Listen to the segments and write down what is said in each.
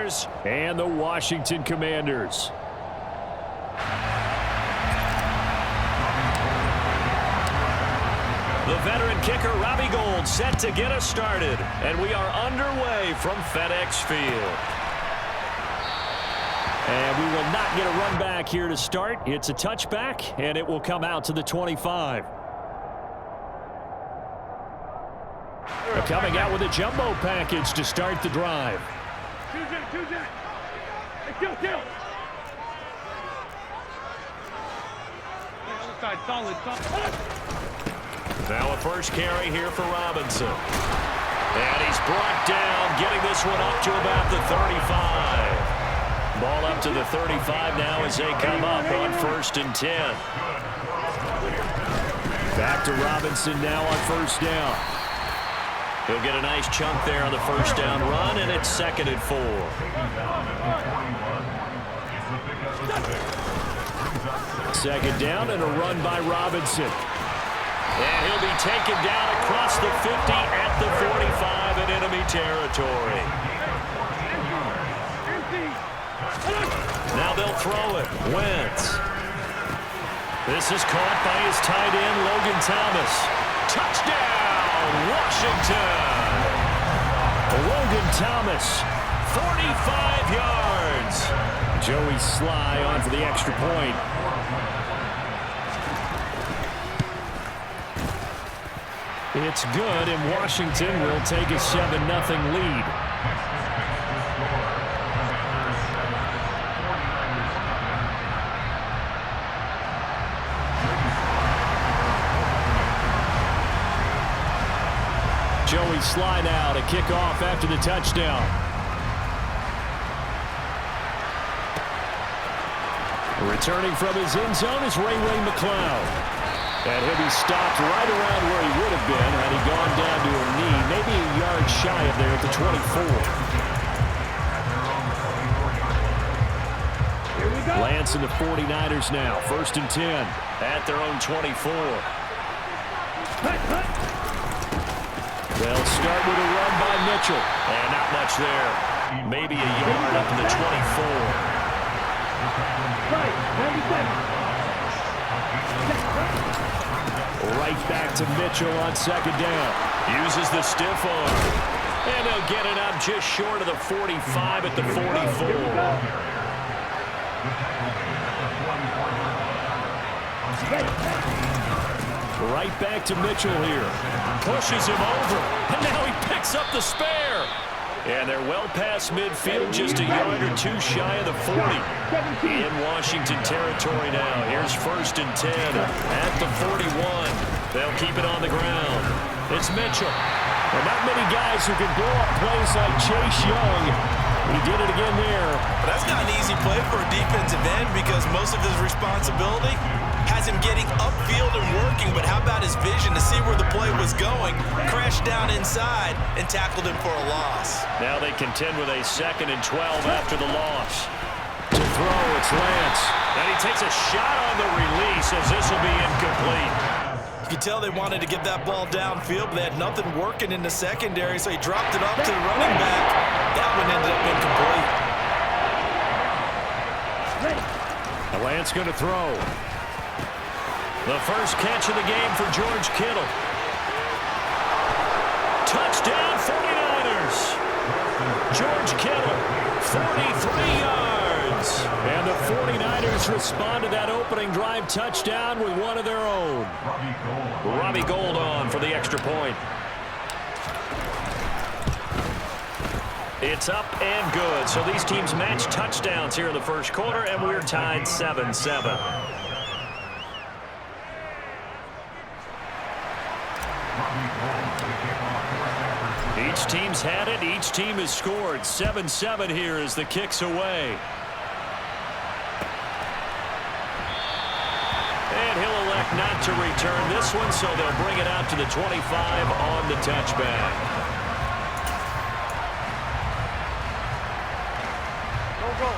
Commanders and the Washington Commanders. The veteran kicker, Robbie Gould, set to get us started. And we are underway from FedEx Field. And we will not get a run back here to start. It's a touchback, and it will come out to the 25. They're coming out with a jumbo package to start the drive. Now a first carry here for Robinson. And he's brought down, getting this one up to about the 35. Ball up to the 35 now as they come up on 1st and 10. Back to Robinson now on 1st down. He'll get a nice chunk there on the 1st down run, and it's 2nd and 4. Second down and a run by Robinson. And he'll be taken down across the 50 at the 45 in enemy territory. Now they'll throw it. Wentz. This is caught by his tight end, Logan Thomas. Touchdown, Washington. Logan Thomas, 45 yards. Joey Sly on for the extra point. It's good, and Washington will take a 7-0 lead. Joey Sly now to kick off after the touchdown. Returning from his end zone is Ray McCloud. And he'll be stopped right around where he would have been had he gone down to a knee, maybe a yard shy of there at the 24. Lance and the 49ers now, 1st and 10 at their own 24. They'll start with a run by Mitchell. And not much there. Maybe a yard up to the 24. Right back to Mitchell on 2nd down. Uses the stiff arm. And they'll get it up just short of the 45 at the 44. Right back to Mitchell here. Pushes him over. And now he picks up the spare. And they're well past midfield, just a yard or two shy of the 40. In Washington territory now. Here's 1st and 10 at the 41. They'll keep it on the ground. It's Mitchell. Well, not many guys who can blow up plays like Chase Young. He did it again there. But that's not an easy play for a defensive end because most of his responsibility has him getting upfield and working. But how about his vision to see where the play was going, crashed down inside, and tackled him for a loss. Now they contend with a 2nd and 12 after the loss. To throw, it's Lance. And he takes a shot on the release as this will be incomplete. You could tell they wanted to get that ball downfield, but they had nothing working in the secondary, so he dropped it off to the running back. That one ended up incomplete. Lance going to throw. The first catch of the game for George Kittle. Touchdown 49ers. George Kittle, 43 yards. And the 49ers respond to that opening drive touchdown with one of their own. Robbie Gould on for the extra point. It's up and good. So these teams match touchdowns here in the first quarter, and we're tied 7-7. Each team's had it. Each team has scored. 7-7 here as the kick's away. And he'll elect not to return this one, so they'll bring it out to the 25 on the touchback.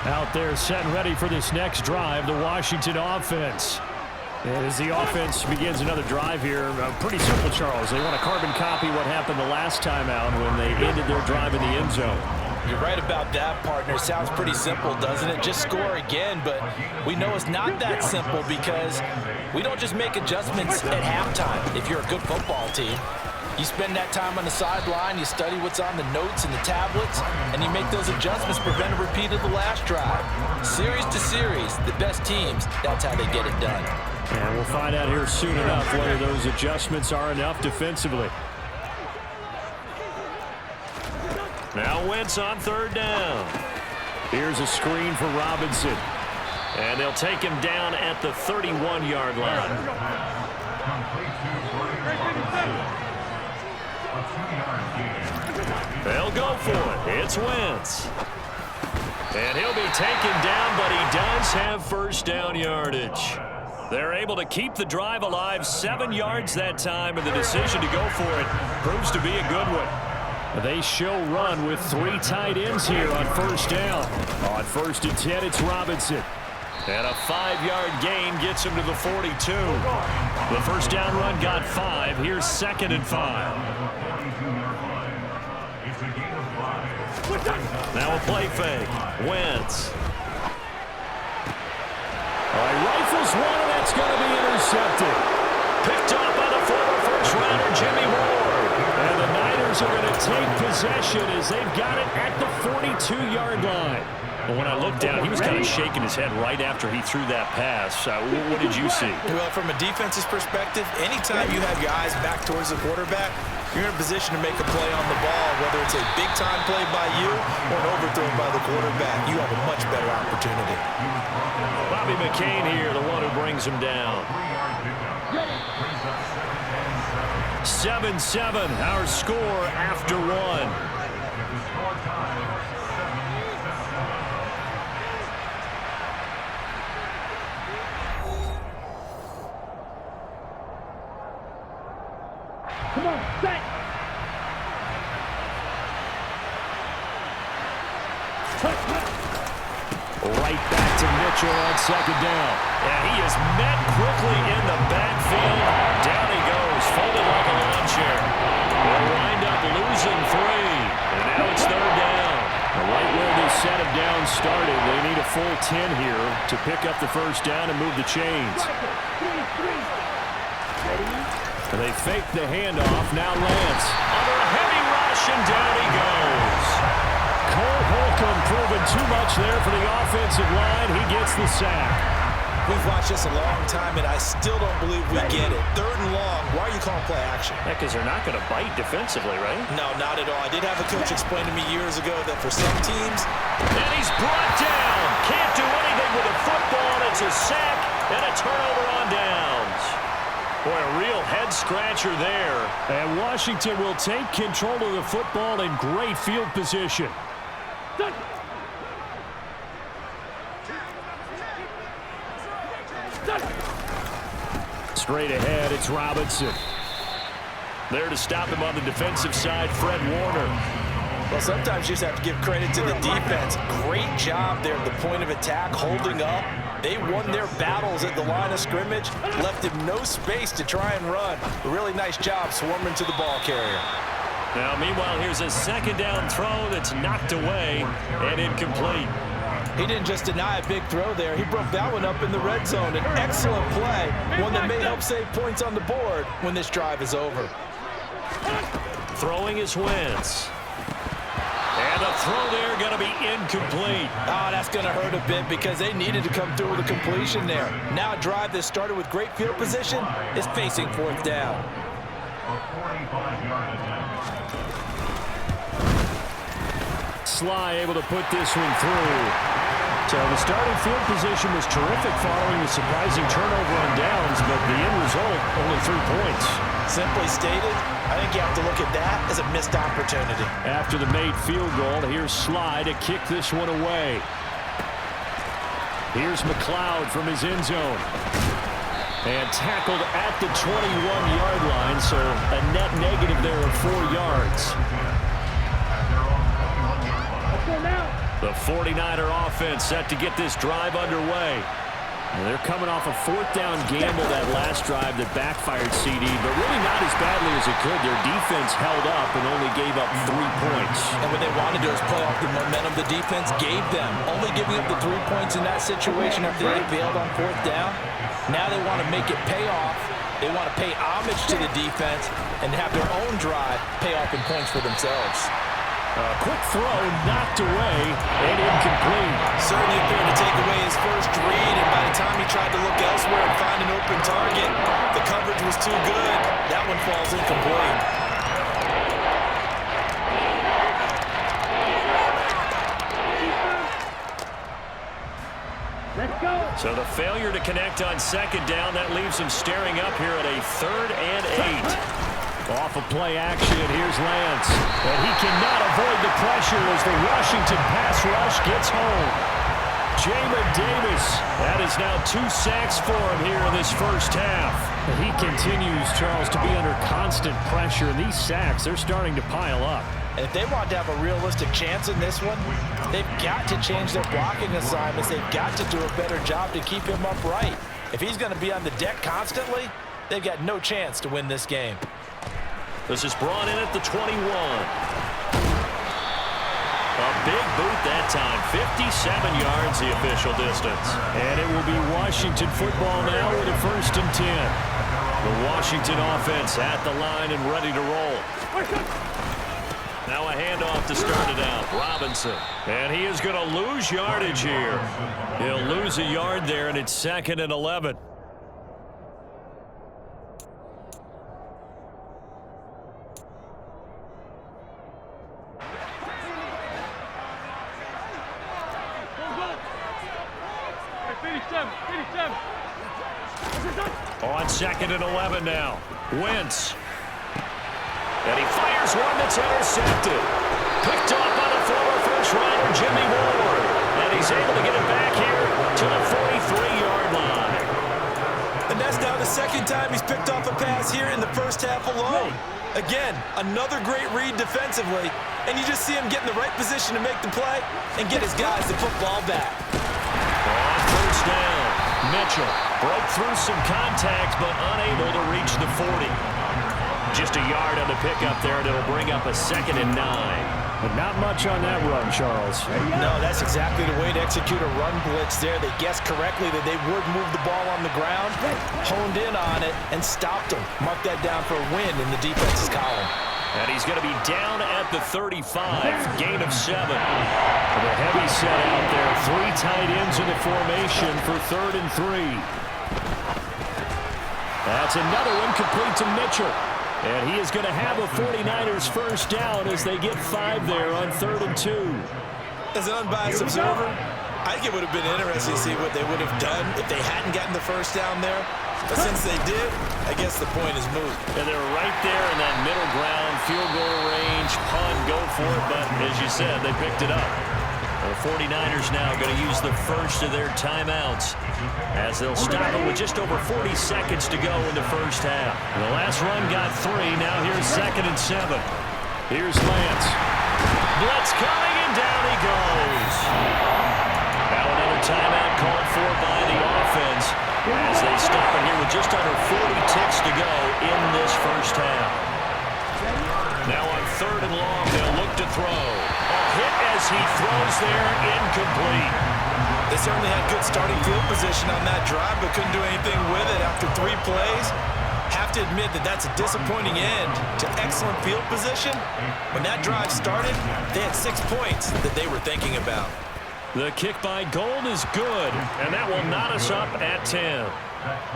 Out there set and ready for this next drive, the Washington offense. And as the offense begins another drive here, pretty simple, Charles. They want to carbon copy what happened the last time out when they ended their drive in the end zone. You're right about that, partner. Sounds pretty simple, doesn't it? Just score again, but we know it's not that simple because we don't just make adjustments at halftime if you're a good football team. You spend that time on the sideline, you study what's on the notes and the tablets, and you make those adjustments to prevent a repeat of the last drive. Series to series, the best teams, that's how they get it done. And we'll find out here soon enough whether those adjustments are enough defensively. Now Wentz on third down. Here's a screen for Robinson. And they'll take him down at the 31-yard line. They'll go for it. It's Wentz. And he'll be taken down, but he does have first down yardage. They're able to keep the drive alive, 7 yards that time, and the decision to go for it proves to be a good one. They show run with 3 tight ends here on first down. On 1st and 10, it's Robinson. And a 5-yard gain gets him to the 42. The first down run got 5. Here's 2nd and 5. Now a play fake. Wentz. All right, rifles one, and that's going to be intercepted. Picked off by the former first-rounder, Jimmy Ward. And the Niners are going to take possession as they've got it at the 42-yard line. But when I looked down, he was kind of shaking his head right after he threw that pass. What did you see? Well, from a defense's perspective, anytime you have your eyes back towards the quarterback, you're in a position to make a play on the ball, whether it's a big-time play by you or an overthrow by the quarterback. You have a much better opportunity. Bobby McCain here, the one who brings him down. 7-7, our score after 1. Come on, set! Right back to Mitchell on 2nd down. And he is met quickly in the backfield. Down he goes, folded like a lawn chair. They'll wind up losing 3. And now it's 3rd down. Right where this set of downs started, they need a full 10 here to pick up the first down and move the chains. And they fake the handoff. Now Lance under a heavy rush, and down he goes. Cole Holcomb proving too much there for the offensive line. He gets the sack. We've watched this a long time, and I still don't believe we get it. 3rd and long. Why are you calling play action? Because they're not going to bite defensively, right? No, not at all. I did have a coach explain to me years ago that for some teams... And he's brought down. Can't do anything with a football. It's a sack and a turnover on downs. Boy, a real head-scratcher there. And Washington will take control of the football in great field position. Straight ahead, it's Robinson. There to stop him on the defensive side, Fred Warner. Well, sometimes you just have to give credit to the defense. Great job there at the point of attack, holding up. They won their battles at the line of scrimmage, left him no space to try and run. A really nice job swarming to the ball carrier. Now, meanwhile, here's a 2nd down throw that's knocked away and incomplete. He didn't just deny a big throw there. He broke that one up in the red zone. An excellent play, one that may help save points on the board when this drive is over. Throwing is Wentz. And the throw there going to be incomplete. Oh, that's going to hurt a bit because they needed to come through with a completion there. Now a drive that started with great field position is facing 4th down. Sly able to put this one through. So the starting field position was terrific following the surprising turnover on downs, but the end result, only 3 points. Simply stated, I think you have to look at that as a missed opportunity. After the made field goal, here's Sly to kick this one away. Here's McLeod from his end zone. And tackled at the 21-yard line, so a net negative there of 4 yards. The 49er offense set to get this drive underway. And they're coming off a fourth down gamble that last drive that backfired CD, but really not as badly as it could. Their defense held up and only gave up 3 points. And what they wanted to do is play off the momentum the defense gave them. Only giving up the 3 points in that situation after they failed on fourth down. Now they want to make it pay off. They want to pay homage to the defense and have their own drive pay off in points for themselves. A quick throw knocked away and incomplete. Certainly appeared to take away his first read, and by the time he tried to look elsewhere and find an open target, the coverage was too good. That one falls incomplete. So the failure to connect on second down, that leaves him staring up here at a 3rd and 8. Off of play action, here's Lance. And he cannot avoid the pressure as the Washington pass rush gets home. Jamin Davis, that is now 2 sacks for him here in this first half. And he continues, Charles, to be under constant pressure. And these sacks, they're starting to pile up. And if they want to have a realistic chance in this one, they've got to change their blocking assignments. They've got to do a better job to keep him upright. If he's going to be on the deck constantly, they've got no chance to win this game. This is brought in at the 21. A big boot that time. 57 yards the official distance. And it will be Washington football now with a 1st and 10. The Washington offense at the line and ready to roll. Now a handoff to start it out. Robinson. And he is going to lose yardage here. He'll lose a yard there, and it's 2nd and 11. On 2nd and 11 now. Wentz. And he fires one that's intercepted. Picked off by the former first-rounder Jimmy Ward. And he's able to get it back here to the 43-yard line. And that's now the 2nd time he's picked off a pass here in the first half alone. Again, another great read defensively. And you just see him get in the right position to make the play and get his guys the football back. On 1st down, Mitchell broke through some contact but unable to reach the 40. Just a yard on the pickup there, and it'll bring up a 2nd and 9. But not much on that run, Charles. No, that's exactly the way to execute a run blitz there. They guessed correctly that they would move the ball on the ground, honed in on it, and stopped them. Mark that down for a win in the defense's column. And he's going to be down at the 35, gain of 7. The heavy set out there, 3 tight ends in the formation for 3rd and 3. That's another one complete to Mitchell. And he is going to have a 49ers first down as they get 5 there on 3rd and 2. As an unbiased observer, I think it would have been interesting to see what they would have done if they hadn't gotten the first down there. But since they did, I guess the point is moot. And they're right there in that middle ground, field goal range, punt, go for it. But as you said, they picked it up. The 49ers now going to use the first of their timeouts as they'll stop it with just over 40 seconds to go in the first half. The last run got 3. Now here's 2nd and 7. Here's Lance. Blitz coming, and down he goes. Now another timeout called for by the offense as they stop it here with just under 40 ticks to go in this first half. Now on 3rd and long, they'll look to throw. Hit as he throws there, incomplete. They certainly had good starting field position on that drive, but couldn't do anything with it after 3 plays. Have to admit that that's a disappointing end to excellent field position. When that drive started, they had 6 points that they were thinking about. The kick by Gold is good, and that will knot us up at 10.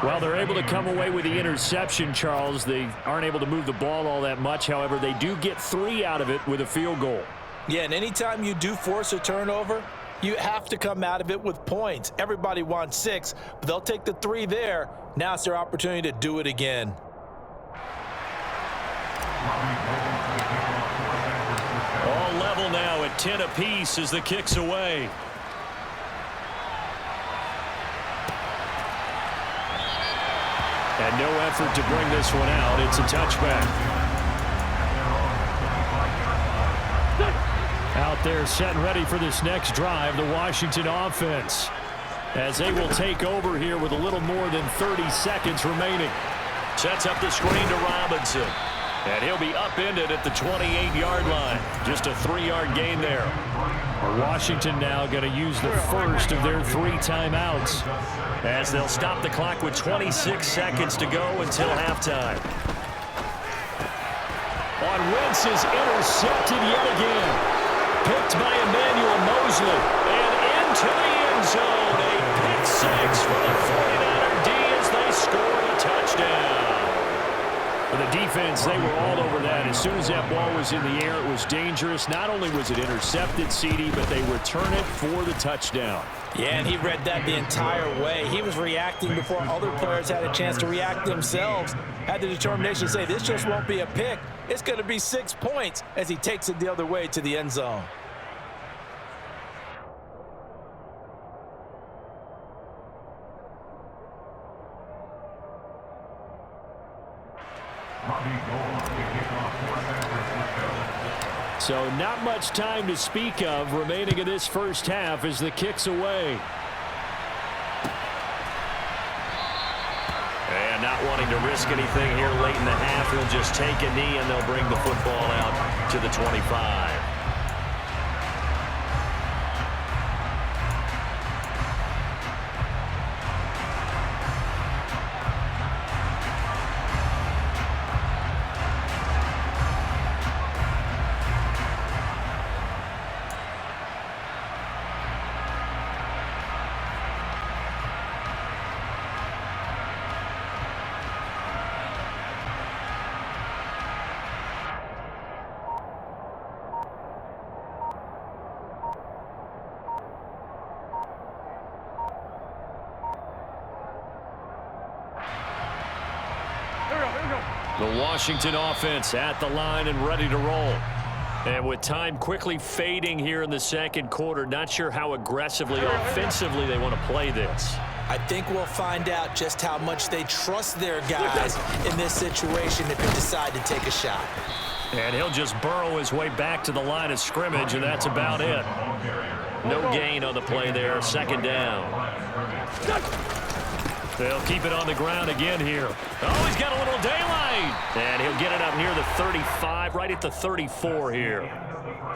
Well, they're able to come away with the interception, Charles. They aren't able to move the ball all that much. However, they do get 3 out of it with a field goal. Yeah, and anytime you do force a turnover, you have to come out of it with points. Everybody wants 6, but they'll take the 3 there. Now it's their opportunity to do it again. All level now at 10 apiece as the kick's away. And no effort to bring this one out. It's a touchback. Out there set and ready for this next drive, the Washington offense. as they will take over here with a little more than 30 seconds remaining. Sets up the screen to Robinson. And he'll be upended at the 28-yard line. Just a 3-yard gain there. Washington now going to use the first of their 3 timeouts, as they'll stop the clock with 26 seconds to go until halftime. On Wentz is intercepted yet again. Picked by Emmanuel Mosley. And into the end zone. A pick 6 for the 49er D as they score a touchdown. For the defense, they were all over that. As soon as that ball was in the air, it was dangerous. Not only was it intercepted, CD, but they return it for the touchdown. Yeah, and he read that the entire way. He was reacting before other players had a chance to react themselves. Had the determination to say, this just won't be a pick. It's going to be 6 points as he takes it the other way to the end zone. So not much time to speak of remaining in this first half as the kick's away. And not wanting to risk anything here late in the half, he'll just take a knee and they'll bring the football out to the 25. The Washington offense at the line and ready to roll. And with time quickly fading here in the second quarter, not sure how aggressively, offensively they want to play this. I think we'll find out just how much they trust their guys in this situation if they decide to take a shot. And he'll just burrow his way back to the line of scrimmage, and that's about it. No gain on the play there. Second down. They'll keep it on the ground again here. Oh, he's got a little daylight. And he'll get it up near the 35, right at the 34 here.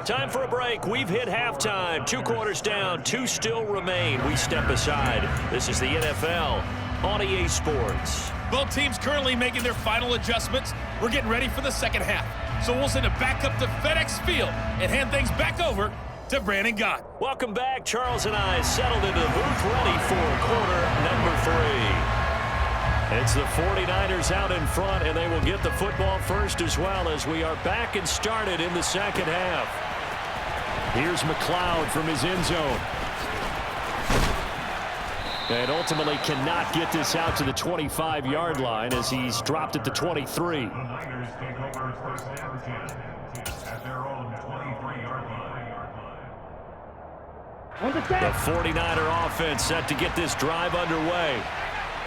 Time for a break. We've hit halftime. 2 quarters down, 2 still remain. We step aside. This is the NFL on EA Sports. Both teams currently making their final adjustments. We're getting ready for the second half. So we'll send it back up to FedEx Field and hand things back over to Brandon Gott. Welcome back. Charles and I settled into the booth ready for quarter number 3. It's the 49ers out in front, and they will get the football first as well as we are back and started in the second half. Here's McLeod from his end zone. And ultimately cannot get this out to the 25-yard line as he's dropped at the 23. The 49er offense set to get this drive underway.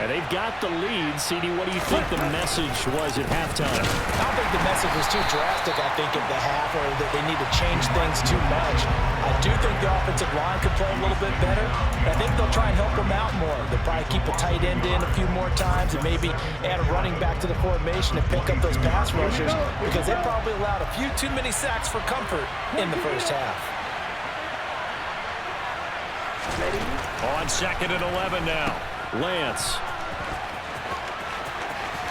And they've got the lead. CD, what do you think the message was at halftime? I don't think the message was too drastic, I think, at the half, or that they need to change things too much. I do think the offensive line could play a little bit better. I think they'll try and help them out more. They'll probably keep a tight end in a few more times and maybe add a running back to the formation and pick up those pass rushers, because they probably allowed a few too many sacks for comfort in the first half. On 2nd and 11 now. Lance.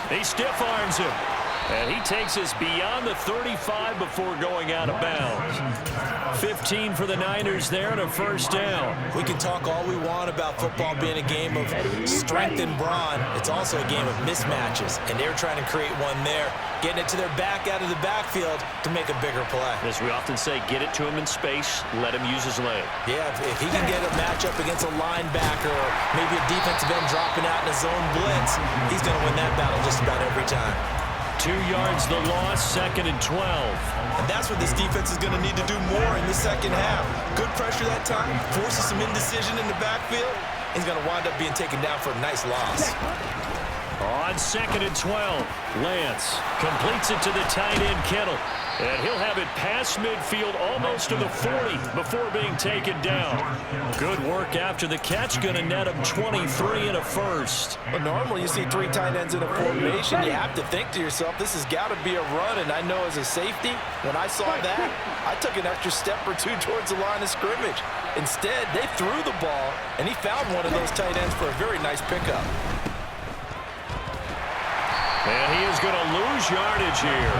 He stiff arms him. And he takes us beyond the 35 before going out of bounds. 15 for the Niners there and a first down. We can talk all we want about football being a game of strength and brawn. It's also a game of mismatches, and they're trying to create one there, getting it to their back out of the backfield to make a bigger play. As we often say, get it to him in space, let him use his leg. Yeah, if he can get a matchup against a linebacker or maybe a defensive end dropping out in a zone blitz, he's going to win that battle just about every time. 2 yards the loss, 2nd and 12. And that's what this defense is going to need to do more in the second half. Good pressure that time, forces some indecision in the backfield. He's going to wind up being taken down for a nice loss. On 2nd and 12, Lance completes it to the tight end, Kittle. And he'll have it past midfield almost to the 40 before being taken down. Good work after the catch. Going to net him 23 and a first. But normally you see 3 tight ends in a formation. You have to think to yourself, this has got to be a run. And I know as a safety, when I saw that, I took an extra step or 2 towards the line of scrimmage. Instead, they threw the ball, and he found one of those tight ends for a very nice pickup. And he is going to lose yardage here.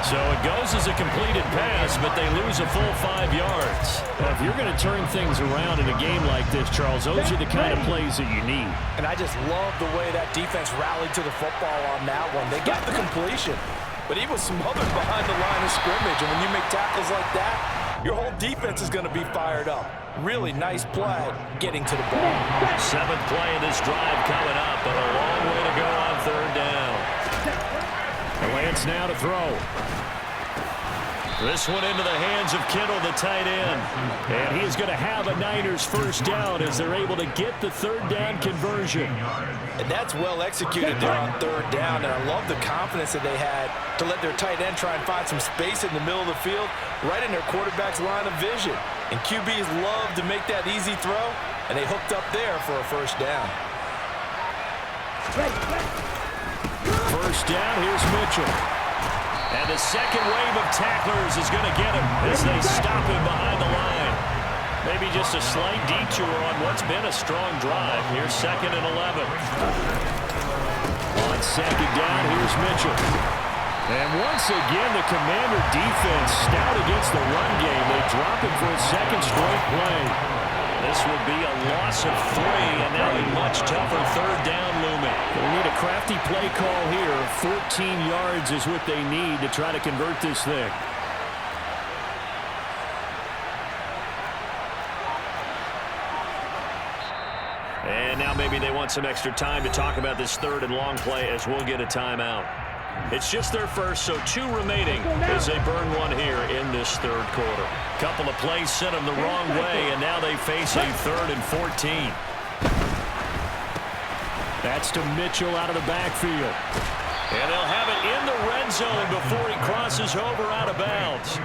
So it goes as a completed pass, but they lose a full 5 yards. Well, if you're going to turn things around in a game like this, Charles, those are the kind of plays that you need. And I just love the way that defense rallied to the football on that one. They got the completion, but he was smothered behind the line of scrimmage. And when you make tackles like that, your whole defense is going to be fired up. Really nice play getting to the ball. 7th play of this drive coming up, but a long way to go on 3rd down. Lance now to throw. This one into the hands of Kittle, the tight end. And he is going to have a Niners first down as they're able to get the 3rd down conversion. And that's well executed there on 3rd down. And I love the confidence that they had to let their tight end try and find some space in the middle of the field, right in their quarterback's line of vision. And QBs love to make that easy throw, and they hooked up there for a first down. First down, here's Mitchell. And the second wave of tacklers is going to get him as they stop him behind the line. Maybe just a slight detour on what's been a strong drive. Here's 2nd and 11. On 2nd down, here's Mitchell. And once again, the Commander defense stout against the run game. They drop him for a 2nd straight play. This will be a loss of 3, and now a much tougher 3rd down looming. They need a crafty play call here. 14 yards is what they need to try to convert this thing. And now maybe they want some extra time to talk about this 3rd and long play as we'll get a timeout. It's just their first, so 2 remaining as they burn one here in this 3rd quarter. Couple of plays sent them the wrong way, and now they face a 3rd and 14. That's to Mitchell out of the backfield. And they'll have it in the red zone before he crosses over out of bounds.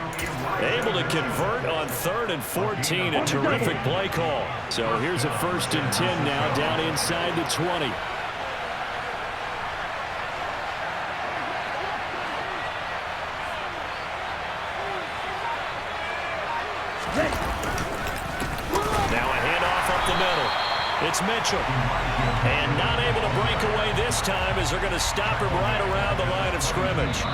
Able to convert on 3rd and 14, a terrific play call. So here's a 1st and 10 now down inside the 20. Now a handoff up the middle. It's Mitchell. And not able to break away this time as they're going to stop him right around the line of scrimmage.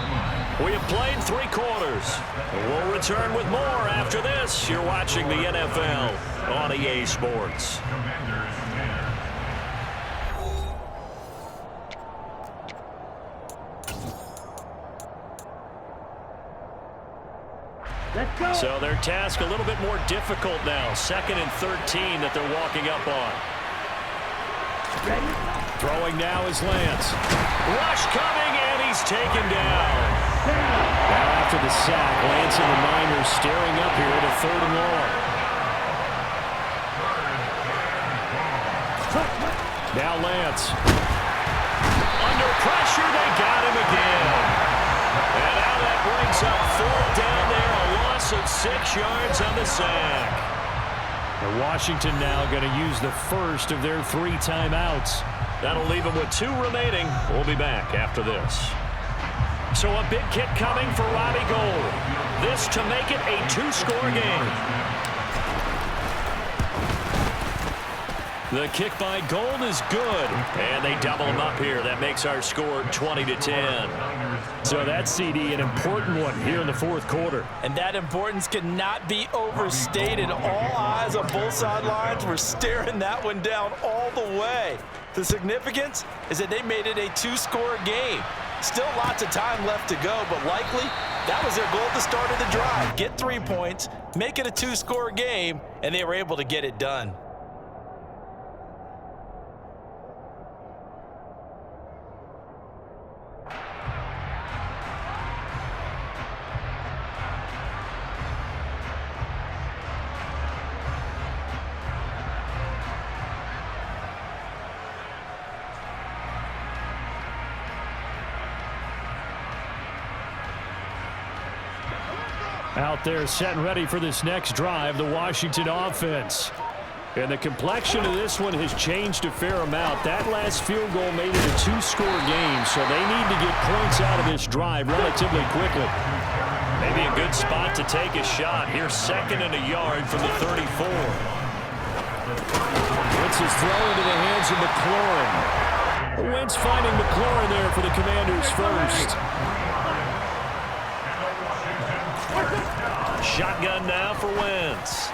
We have played 3 quarters. We'll return with more after this. You're watching the NFL on EA Sports. So their task a little bit more difficult now. 2nd and 13 that they're walking up on. Throwing now is Lance. Rush coming, and he's taken down. Now after the sack, Lance and the Niners staring up here to 3rd and long. Now Lance. Under pressure, they got him again. And now that brings up 4th down there, a loss of 6 yards on the sack. And Washington now going to use the first of their 3 timeouts. That'll leave them with 2 remaining. We'll be back after this. So a big kick coming for Robbie Gould. This to make it a 2-score game. The kick by Gould is good, and they double him up here. That makes our score 20-10. So that's, CD, an important one here in the 4th quarter. And that importance cannot be overstated. All eyes on both sidelines were staring that one down all the way. The significance is that they made it a 2-score game. Still lots of time left to go, but likely that was their goal at the start of the drive. Get 3 points, make it a 2-score game, and they were able to get it done. Out there set and ready for this next drive, the Washington offense. And the complexion of this one has changed a fair amount. That last field goal made it a two-score game, so they need to get points out of this drive relatively quickly. Maybe a good spot to take a shot. Here's 2nd and a yard from the 34. Wentz is thrown into the hands of McLaurin. Wentz finding McLaurin there for the Commanders first. Shotgun now for Wentz.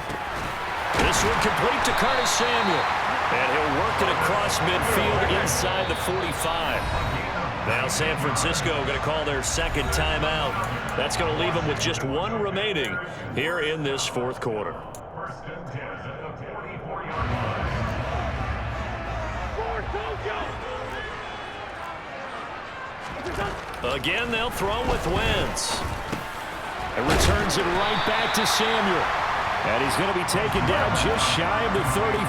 This one complete to Curtis Samuel. And he'll work it across midfield inside the 45. Now San Francisco going to call their second timeout. That's going to leave them with just one remaining here in this fourth quarter. Again, they'll throw with Wentz. And returns it right back to Samuel. And he's going to be taken down just shy of the 35.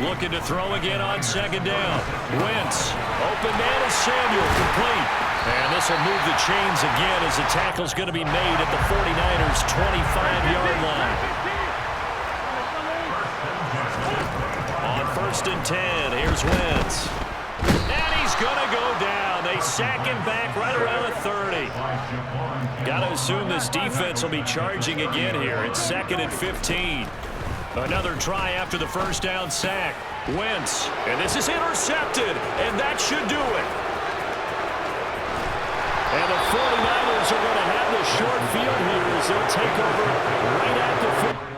Looking to throw again on 2nd down. Wentz, open man is Samuel, complete. And this will move the chains again as the tackle's going to be made at the 49ers' 25-yard line. On 1st and 10, here's Wentz. And he's going to go down. They sack him back right around the 30. Got to assume this defense will be charging again here. It's 2nd and 15. Another try after the first down sack. Wentz, and this is intercepted, and that should do it. And the 49ers are going to have the short field here as they'll take over right at the 50.